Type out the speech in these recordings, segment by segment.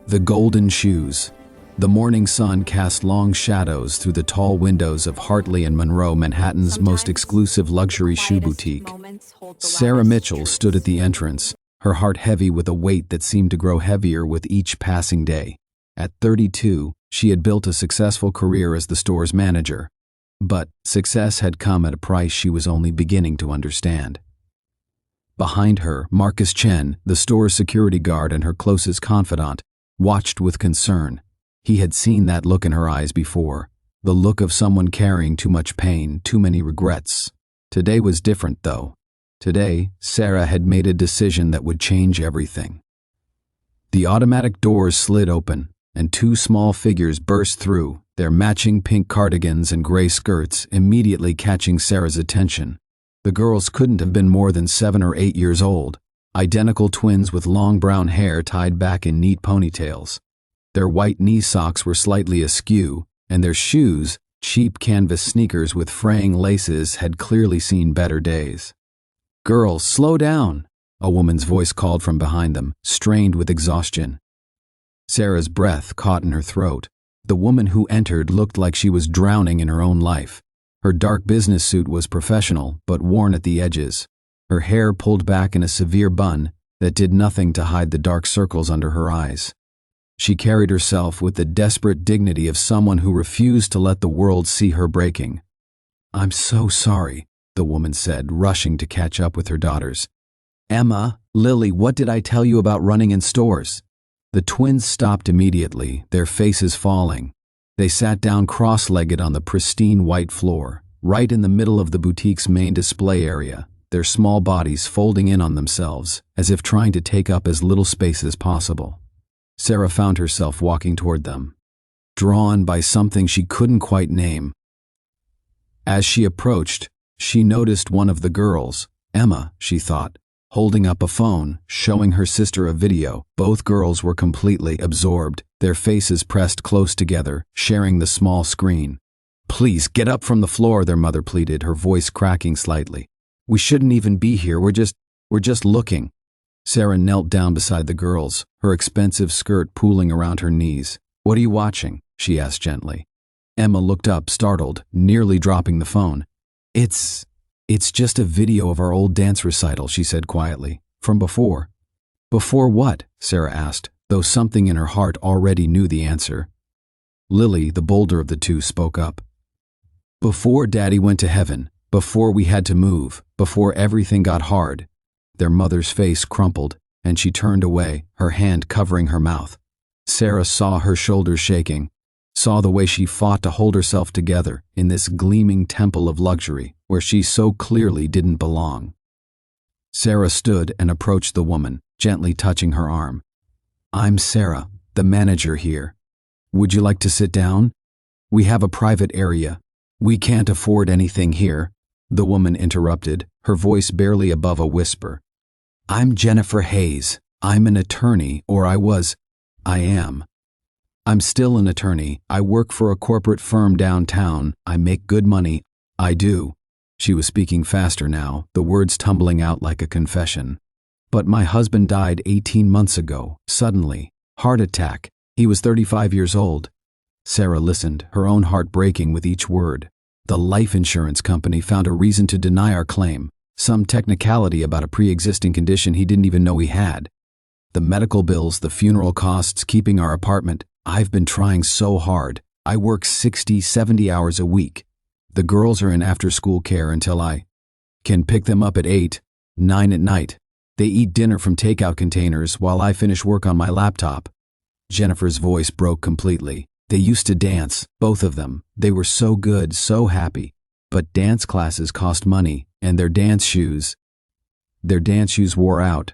The golden shoes. The morning sun cast long shadows through the tall windows of Hartley and Monroe, Manhattan's most exclusive luxury shoe boutique. Sarah Mitchell stood at the entrance, her heart heavy with a weight that seemed to grow heavier with each passing day. At 32, she had built a successful career as the store's manager. But success had come at a price she was only beginning to understand. Behind her, Marcus Chen, the store's security guard and her closest confidant, watched with concern. He had seen that look in her eyes before, the look of someone carrying too much pain, too many regrets. Today was different, though. Today, Sarah had made a decision that would change everything. The automatic doors slid open, and two small figures burst through, their matching pink cardigans and gray skirts immediately catching Sarah's attention. The girls couldn't have been more than 7 or 8 years old, identical twins with long brown hair tied back in neat ponytails. Their white knee socks were slightly askew, and their shoes, cheap canvas sneakers with fraying laces, had clearly seen better days. "Girls, slow down," a woman's voice called from behind them, strained with exhaustion. Sarah's breath caught in her throat. The woman who entered looked like she was drowning in her own life. Her dark business suit was professional, but worn at the edges. Her hair pulled back in a severe bun that did nothing to hide the dark circles under her eyes. She carried herself with the desperate dignity of someone who refused to let the world see her breaking. "I'm so sorry," the woman said, rushing to catch up with her daughters. "Emma, Lily, what did I tell you about running in stores?" The twins stopped immediately, their faces falling. They sat down cross-legged on the pristine white floor, right in the middle of the boutique's main display area, their small bodies folding in on themselves, as if trying to take up as little space as possible. Sarah found herself walking toward them, drawn by something she couldn't quite name. As she approached, she noticed one of the girls, Emma, she thought, holding up a phone, showing her sister a video. Both girls were completely absorbed, their faces pressed close together, sharing the small screen. "Please, get up from the floor," their mother pleaded, her voice cracking slightly. "We shouldn't even be here, we're just looking." Sarah knelt down beside the girls, her expensive skirt pooling around her knees. "What are you watching?" she asked gently. Emma looked up, startled, nearly dropping the phone. It's just a video of our old dance recital," she said quietly. "From before." "Before what?" Sarah asked, though something in her heart already knew the answer. Lily, the bolder of the two, spoke up. "Before Daddy went to heaven, before we had to move, before everything got hard." Their mother's face crumpled, and she turned away, her hand covering her mouth. Sarah saw her shoulders shaking, saw the way she fought to hold herself together in this gleaming temple of luxury where she so clearly didn't belong. Sarah stood and approached the woman, gently touching her arm. "I'm Sarah, the manager here. Would you like to sit down? We have a private area. We can't afford anything here," the woman interrupted, her voice barely above a whisper. "I'm Jennifer Hayes. I'm an attorney, or I am. I'm still an attorney. I work for a corporate firm downtown. I make good money. I do." She was speaking faster now, the words tumbling out like a confession. "But my husband died 18 months ago, suddenly. Heart attack. He was 35 years old." Sarah listened, her own heart breaking with each word. "The life insurance company found a reason to deny our claim. Some technicality about a pre-existing condition he didn't even know he had. The medical bills, the funeral costs, keeping our apartment. I've been trying so hard. I work 60, 70 hours a week. The girls are in after-school care until I can pick them up at 8, 9 at night. They eat dinner from takeout containers while I finish work on my laptop." Jennifer's voice broke completely. "They used to dance, both of them. They were so good, so happy. But dance classes cost money, and their dance shoes wore out.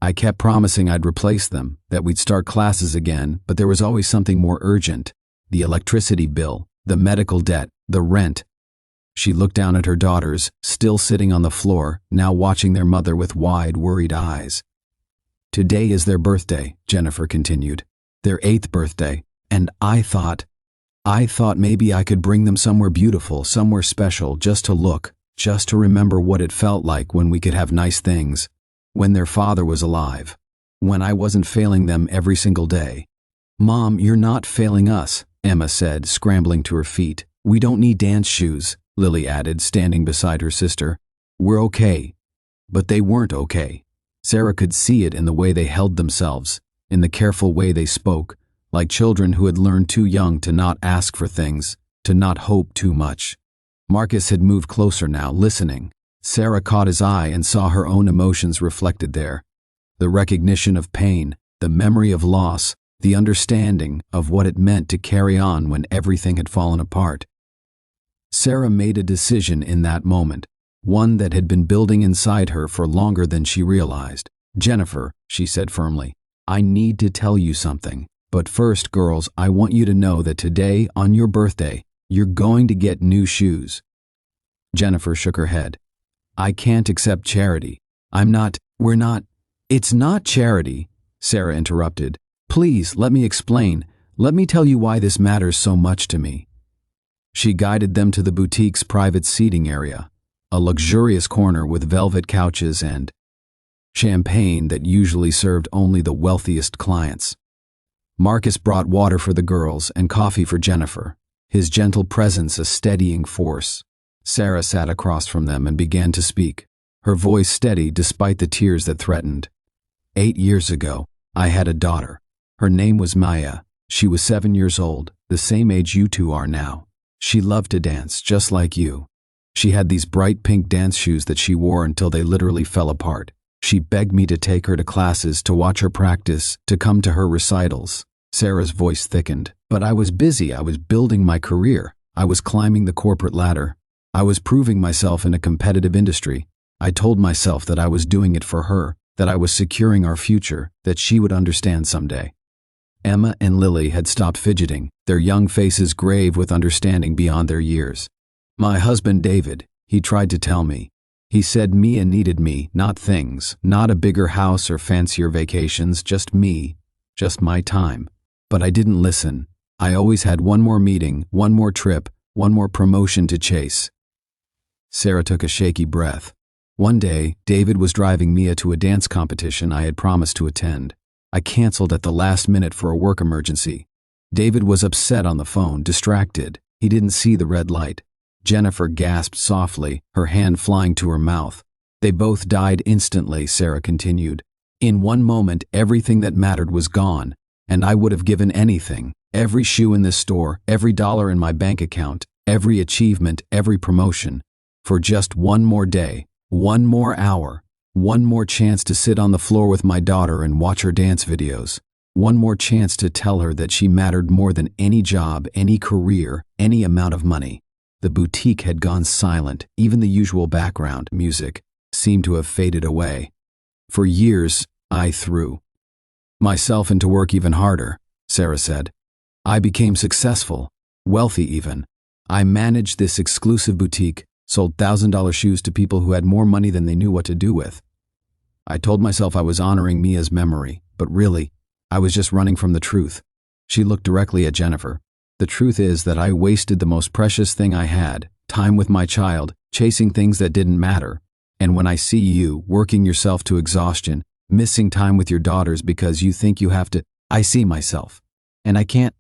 I kept promising I'd replace them, that we'd start classes again, but there was always something more urgent. The electricity bill, the medical debt, the rent." She looked down at her daughters, still sitting on the floor, now watching their mother with wide, worried eyes. "Today is their birthday," Jennifer continued. "Their 8th birthday, and I thought maybe I could bring them somewhere beautiful, somewhere special, just to look, just to remember what it felt like when we could have nice things, when their father was alive, when I wasn't failing them every single day. "Mom, you're not failing us," Emma said, scrambling to her feet. "We don't need dance shoes," Lily added, standing beside her sister. "We're okay." But they weren't okay. Sarah could see it in the way they held themselves, in the careful way they spoke, like children who had learned too young to not ask for things, to not hope too much. Marcus had moved closer now, listening. Sarah caught his eye and saw her own emotions reflected there. The recognition of pain, the memory of loss, the understanding of what it meant to carry on when everything had fallen apart. Sarah made a decision in that moment, one that had been building inside her for longer than she realized. "Jennifer," she said firmly, "I need to tell you something. But first, girls, I want you to know that today, on your birthday, you're going to get new shoes." Jennifer shook her head. "I can't accept charity. We're not. It's not charity," Sarah interrupted. "Please, let me explain. Let me tell you why this matters so much to me." She guided them to the boutique's private seating area, a luxurious corner with velvet couches and champagne that usually served only the wealthiest clients. Marcus brought water for the girls and coffee for Jennifer, his gentle presence a steadying force. Sarah sat across from them and began to speak, her voice steady despite the tears that threatened. 8 years ago, I had a daughter. Her name was Maya. She was 7 years old, the same age you two are now. She loved to dance, just like you. She had these bright pink dance shoes that she wore until they literally fell apart. She begged me to take her to classes, to watch her practice, to come to her recitals. Sarah's voice thickened. But I was busy. I was building my career. I was climbing the corporate ladder. I was proving myself in a competitive industry. I told myself that I was doing it for her, that I was securing our future, that she would understand someday. Emma and Lily had stopped fidgeting, their young faces grave with understanding beyond their years. "My husband David, he tried to tell me. He said Mia needed me, not things, not a bigger house or fancier vacations, just me, just my time. But I didn't listen. I always had one more meeting, one more trip, one more promotion to chase." Sarah took a shaky breath. "One day, David was driving Mia to a dance competition I had promised to attend. I canceled at the last minute for a work emergency. David was upset on the phone, distracted. He didn't see the red light." Jennifer gasped softly, her hand flying to her mouth. "They both died instantly," Sarah continued. "In one moment, everything that mattered was gone, and I would have given anything, every shoe in this store, every dollar in my bank account, every achievement, every promotion, for just one more day, one more hour, one more chance to sit on the floor with my daughter and watch her dance videos, one more chance to tell her that she mattered more than any job, any career, any amount of money." The boutique had gone silent. Even the usual background music seemed to have faded away. "For years, I threw myself into work even harder," Sarah said. "I became successful, wealthy even. I managed this exclusive boutique, sold $1,000 shoes to people who had more money than they knew what to do with. I told myself I was honoring Mia's memory, but really, I was just running from the truth." She looked directly at Jennifer. "The truth is that I wasted the most precious thing I had, time with my child, chasing things that didn't matter. And when I see you, working yourself to exhaustion, missing time with your daughters because you think you have to, I see myself. And I can't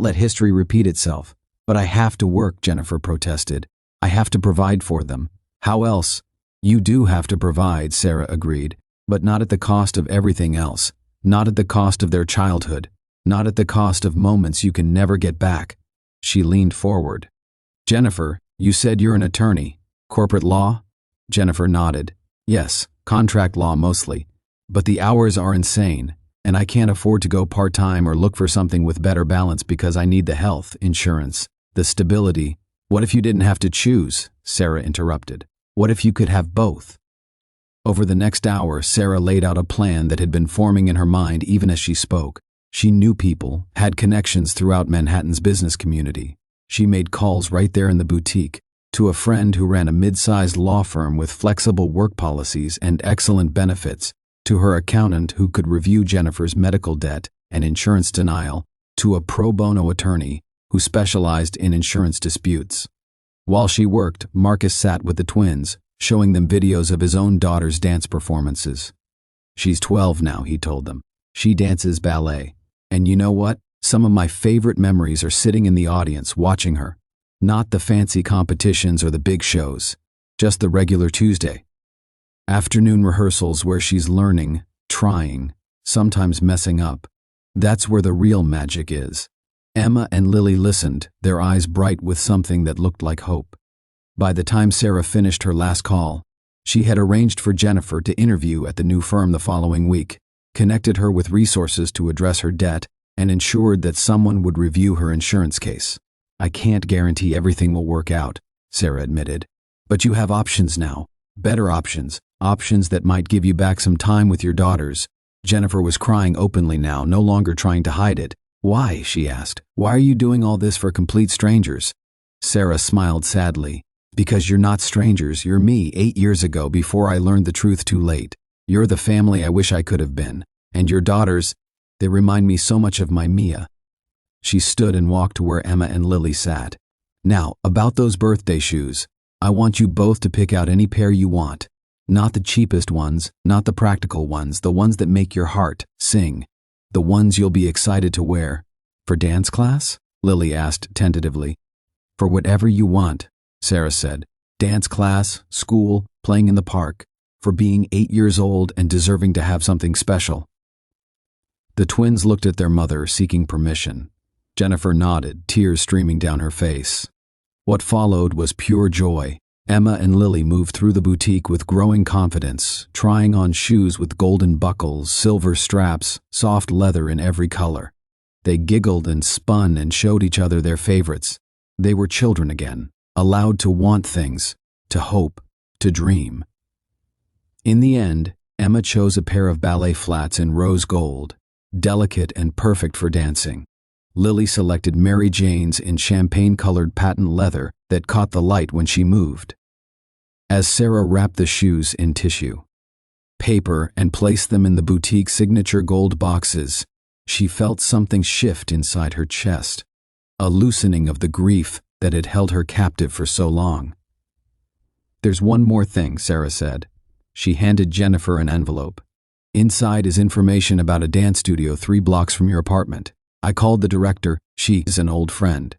let history repeat itself. But I have to work," Jennifer protested. "I have to provide for them. How else?" "You do have to provide," Sarah agreed, "but not at the cost of everything else. Not at the cost of their childhood. Not at the cost of moments you can never get back." She leaned forward. "Jennifer, you said you're an attorney. Corporate law?" Jennifer nodded. "Yes, contract law mostly. But the hours are insane, and I can't afford to go part-time or look for something with better balance because I need the health insurance, the stability." "What if you didn't have to choose?" Sarah interrupted. "What if you could have both?" Over the next hour, Sarah laid out a plan that had been forming in her mind even as she spoke. She knew people, had connections throughout Manhattan's business community. She made calls right there in the boutique, to a friend who ran a mid-sized law firm with flexible work policies and excellent benefits, to her accountant who could review Jennifer's medical debt and insurance denial, to a pro bono attorney who specialized in insurance disputes. While she worked, Marcus sat with the twins, showing them videos of his own daughter's dance performances. "She's 12 now," he told them. "She dances ballet. And you know what? Some of my favorite memories are sitting in the audience watching her. Not the fancy competitions or the big shows, just the regular Tuesday afternoon rehearsals where she's learning, trying, sometimes messing up. That's where the real magic is. Emma and Lily listened, their eyes bright with something that looked like hope. By the time Sarah finished her last call, she had arranged for Jennifer to interview at the new firm the following week, connected her with resources to address her debt, and ensured that someone would review her insurance case. I can't guarantee everything will work out, Sarah admitted. But you have options now. Better options. Options that might give you back some time with your daughters. Jennifer was crying openly now, no longer trying to hide it. Why? She asked. Why are you doing all this for complete strangers? Sarah smiled sadly. Because you're not strangers, you're me 8 years ago before I learned the truth too late. You're the family I wish I could have been. And your daughters, they remind me so much of my Mia. She stood and walked to where Emma and Lily sat. Now, about those birthday shoes. I want you both to pick out any pair you want. Not the cheapest ones, not the practical ones, the ones that make your heart sing. The ones you'll be excited to wear. For dance class? Lily asked tentatively. For whatever you want, Sarah said. Dance class, school, playing in the park. For being 8 years old and deserving to have something special. The twins looked at their mother, seeking permission. Jennifer nodded, tears streaming down her face. What followed was pure joy. Emma and Lily moved through the boutique with growing confidence, trying on shoes with golden buckles, silver straps, soft leather in every color. They giggled and spun and showed each other their favorites. They were children again, allowed to want things, to hope, to dream. In the end, Emma chose a pair of ballet flats in rose gold, delicate and perfect for dancing. Lily selected Mary Jane's in champagne-colored patent leather that caught the light when she moved. As Sarah wrapped the shoes in tissue, paper, and placed them in the boutique signature gold boxes, she felt something shift inside her chest, a loosening of the grief that had held her captive for so long. There's one more thing, Sarah said. She handed Jennifer an envelope. Inside is information about a dance studio 3 blocks from your apartment. I called the director. She's an old friend.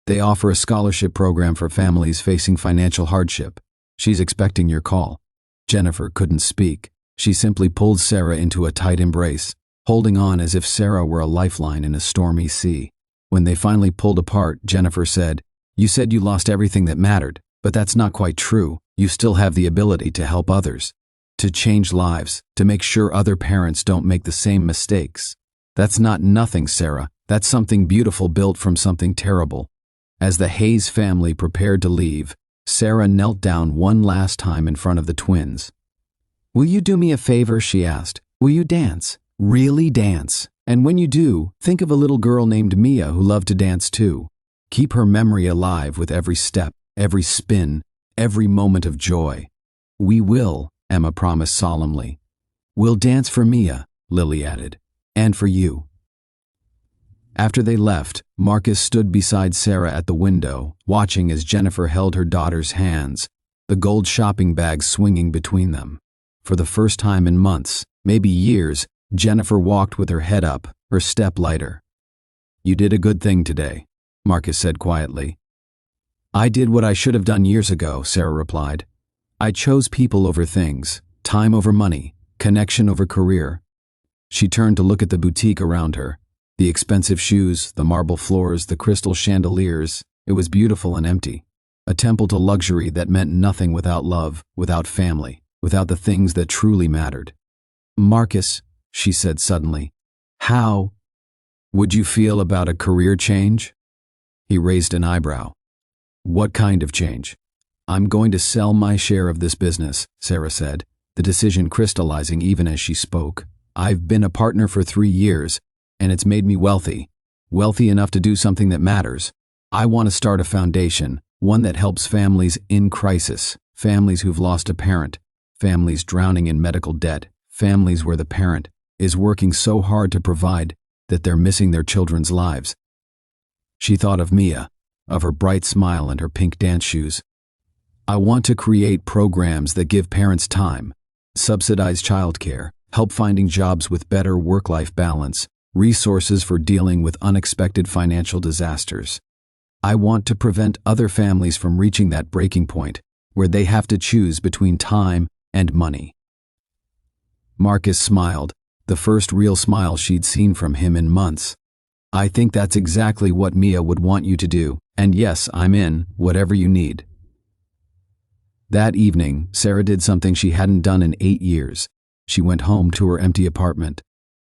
They offer a scholarship program for families facing financial hardship. She's expecting your call. Jennifer couldn't speak. She simply pulled Sarah into a tight embrace, holding on as if Sarah were a lifeline in a stormy sea. When they finally pulled apart, Jennifer said, You said you lost everything that mattered, but that's not quite true. You still have the ability to help others, to change lives, to make sure other parents don't make the same mistakes. That's not nothing, Sarah. That's something beautiful built from something terrible. As the Hayes family prepared to leave, Sarah knelt down one last time in front of the twins. Will you do me a favor? She asked. Will you dance? Really dance. And when you do, think of a little girl named Mia who loved to dance too. Keep her memory alive with every step, every spin, every moment of joy. We will, Emma promised solemnly. We'll dance for Mia, Lily added. And for you. After they left, Marcus stood beside Sarah at the window, watching as Jennifer held her daughter's hands, the gold shopping bag swinging between them. For the first time in months, maybe years, Jennifer walked with her head up, her step lighter. You did a good thing today, Marcus said quietly. I did what I should have done years ago, Sarah replied. I chose people over things, time over money, connection over career. She turned to look at the boutique around her. The expensive shoes, the marble floors, the crystal chandeliers. It was beautiful and empty. A temple to luxury that meant nothing without love, without family, without the things that truly mattered. Marcus, she said suddenly, how would you feel about a career change? He raised an eyebrow. What kind of change? I'm going to sell my share of this business, Sarah said, the decision crystallizing even as she spoke. I've been a partner for 3 years, and it's made me wealthy enough to do something that matters. I want to start a foundation, one that helps families in crisis, families who've lost a parent, families drowning in medical debt, families where the parent is working so hard to provide that they're missing their children's lives. She thought of Mia, of her bright smile and her pink dance shoes. I want to create programs that give parents time, subsidize childcare, help finding jobs with better work-life balance, resources for dealing with unexpected financial disasters. I want to prevent other families from reaching that breaking point where they have to choose between time and money. Marcus smiled, the first real smile she'd seen from him in months. I think that's exactly what Mia would want you to do, and yes, I'm in, whatever you need. That evening, Sarah did something she hadn't done in 8 years. She went home to her empty apartment,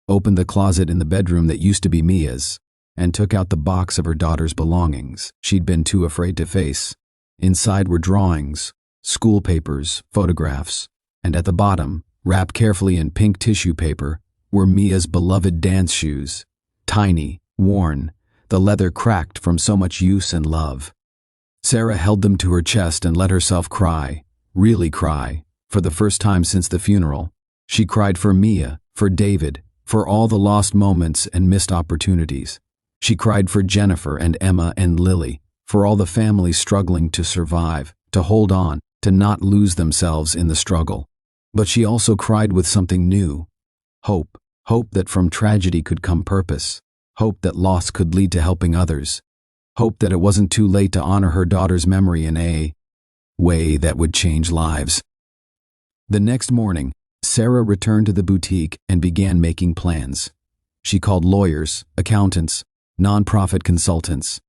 opened the closet in the bedroom that used to be Mia's, and took out the box of her daughter's belongings she'd been too afraid to face. Inside were drawings, school papers, photographs, and at the bottom, wrapped carefully in pink tissue paper, were Mia's beloved dance shoes. Tiny, worn, the leather cracked from so much use and love. Sarah held them to her chest and let herself cry, really cry, for the first time since the funeral. She cried for Mia, for David, for all the lost moments and missed opportunities. She cried for Jennifer and Emma and Lily, for all the families struggling to survive, to hold on, to not lose themselves in the struggle. But she also cried with something new. Hope. Hope that from tragedy could come purpose. Hope that loss could lead to helping others. Hope that it wasn't too late to honor her daughter's memory in a way that would change lives. The next morning, Sarah returned to the boutique and began making plans. She called lawyers, accountants, nonprofit consultants.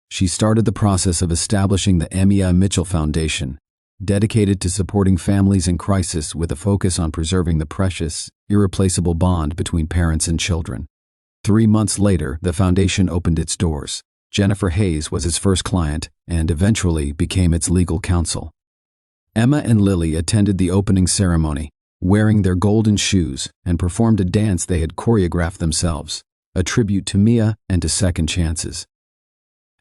She started the process of establishing the Mia Mitchell Foundation, dedicated to supporting families in crisis with a focus on preserving the precious, irreplaceable bond between parents and children. 3 months later, the foundation opened its doors. Jennifer Hayes was its first client and eventually became its legal counsel. Emma and Lily attended the opening ceremony, wearing their golden shoes, and performed a dance they had choreographed themselves, a tribute to Mia and to second chances.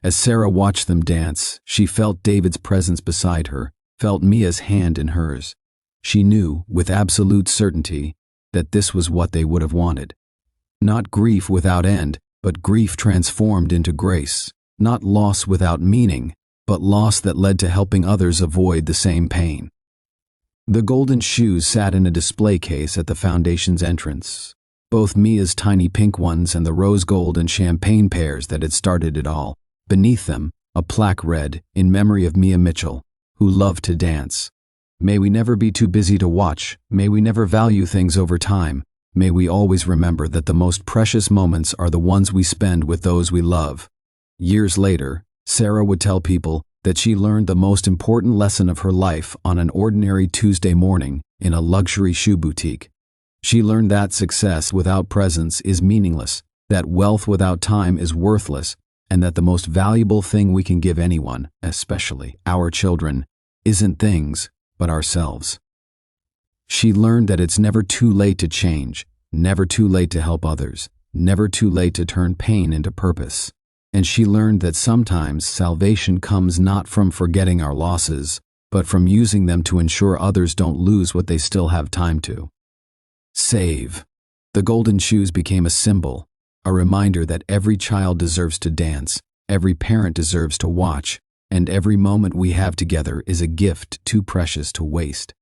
As Sarah watched them dance, she felt David's presence beside her, felt Mia's hand in hers. She knew, with absolute certainty, that this was what they would have wanted. Not grief without end, but grief transformed into grace. Not loss without meaning, but loss that led to helping others avoid the same pain. The golden shoes sat in a display case at the foundation's entrance, both Mia's tiny pink ones and the rose gold and champagne pairs that had started it all. Beneath them, a plaque read, "In memory of Mia Mitchell, who loved to dance. May we never be too busy to watch, may we never value things over time, may we always remember that the most precious moments are the ones we spend with those we love." Years later, Sarah would tell people that she learned the most important lesson of her life on an ordinary Tuesday morning in a luxury shoe boutique. She learned that success without presence is meaningless, that wealth without time is worthless, and that the most valuable thing we can give anyone, especially our children, isn't things, but ourselves. She learned that it's never too late to change, never too late to help others, never too late to turn pain into purpose. And she learned that sometimes salvation comes not from forgetting our losses, but from using them to ensure others don't lose what they still have time to. Save. The golden shoes became a symbol, a reminder that every child deserves to dance, every parent deserves to watch, and every moment we have together is a gift too precious to waste.